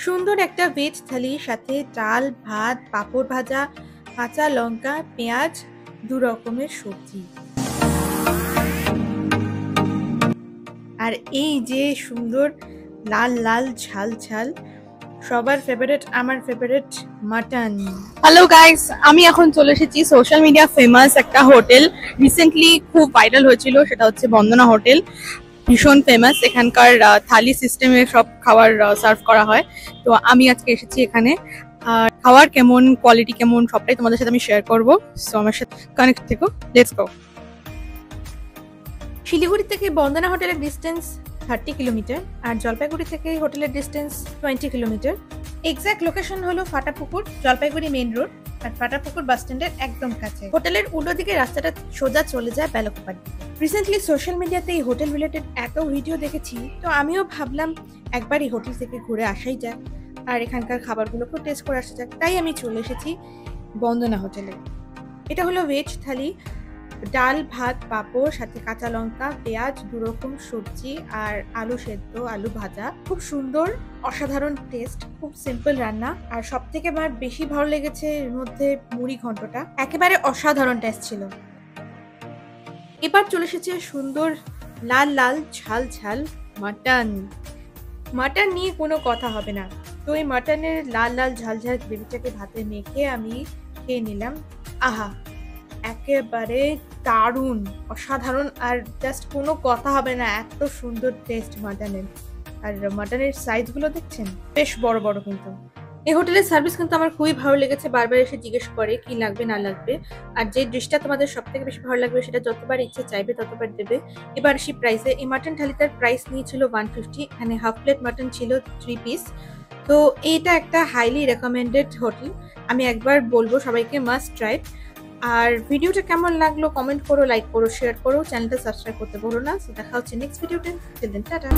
সুন্দর একটা ভেজ থালির সাথে ডাল, ভাত, পাঁপড় ভাজা, কাঁচা লঙ্কা, পেঁয়াজ, দু রকমের সবজি। আর এই যে সুন্দর লাল লাল ঝাল ঝাল, সবার ফেভারিট, আমার ফেভারিট মাটন। হ্যালো গাইস, আমি এখন চলে এসেছি সোশ্যাল মিডিয়া ফেমাস একটা হোটেল। রিসেন্টলি খুব ভাইরাল হয়েছিল, সেটা হচ্ছে বন্দনা হোটেল। ভীষণ ফেমাস, এখানকার থালি সিস্টেমে সব খাবার সার্ভ করা হয়। তো আমি আজকে এসেছি এখানে, আর খাওয়ার কেমন, কোয়ালিটি কেমন, সবটাই তোমাদের সাথে আমি শেয়ার করবো। সো আমার সাথে কানেক্ট থেকো, লেটস গো। শিলিগুড়ি থেকে বন্দনা হোটেলের ডিস্টেন্স 30 কিলোমিটার আর জলপাইগুড়ি থেকে হোটেলের ডিস্টেন্স 20 কিলোমিটার। এক্সাক্ট লোকেশন হলো ফাটাপুকুর, জলপাইগুড়ি মেইন রোড আর ফাটাপুকুর বাস স্ট্যান্ডের একদম কাছে। হোটেলের উল্টো দিকে রাস্তাটা সোজা চলে যায় বেলকুপার দিকে। রিসেন্টলি সোশ্যাল মিডিয়াতে এই হোটেল রিলেটেড এত ভিডিও দেখেছি, তো আমিও ভাবলাম একবার এই হোটেল থেকে ঘুরে আসাই যাক আর এখানকার খাবারগুলোকেও টেস্ট করে আসা যাক। তাই আমি চলে এসেছি বন্দনা হোটেলে। এটা হলো ভেজ থালি, ডাল, ভাত, পাঁপড়, সাথে কাঁচা লঙ্কা, পেঁয়াজ, দু রকম সবজি আর আলু সেদ্ধ, আলু ভাজা। খুব সুন্দর, অসাধারণ টেস্ট, খুব সিম্পল রান্না। আর সব থেকে আমার বেশি ভালো লেগেছে এর মধ্যে মুড়ি ঘন্টটা, একেবারে অসাধারণ টেস্ট ছিল। এবার চলে এসেছে সুন্দর লাল লাল ঝাল ঝাল মাটন। মাটন নিয়ে কোনো কথা হবে না। তো এই মাটনের লাল লাল ঝাল ঝাল গ্রেভিটাকে ভাতে মেখে আমি খেয়ে নিলাম। আহা, একেবারে দারুণ, অসাধারণ, আর জাস্ট কোনো কথা হবে না, এত সুন্দর টেস্ট মাটনের। আর মাটনের সাইজগুলো দেখছেন, বেশ বড় বড়। কিন্তু এই হোটেলের সার্ভিস কিন্তু আমার খুবই ভালো লেগেছে। বারবার এসে জিজ্ঞেস করে কি লাগবে না লাগবে, আর যে ডিশটা তোমাদের সব থেকে বেশি ভালো লাগবে সেটা যতবার ইচ্ছে চাইবে ততবার দেবে। এবার আসি প্রাইসে। এই মাটন থালিটার প্রাইস নিয়েছিল 150, এখানে হাফ প্লেট মাটন ছিল 3 পিস। তো এটা একটা হাইলি রেকমেন্ডেড হোটেল, আমি একবার বলবো সবাইকে মাস্ট ট্রাই। আর ভিডিওটা কেমন লাগলো কমেন্ট করো, লাইক করো, শেয়ার করো, চ্যানেলটা সাবস্ক্রাইব করতে ভুলো না। দেখা হচ্ছে নেক্সট ভিডিওতে। Till then, tata.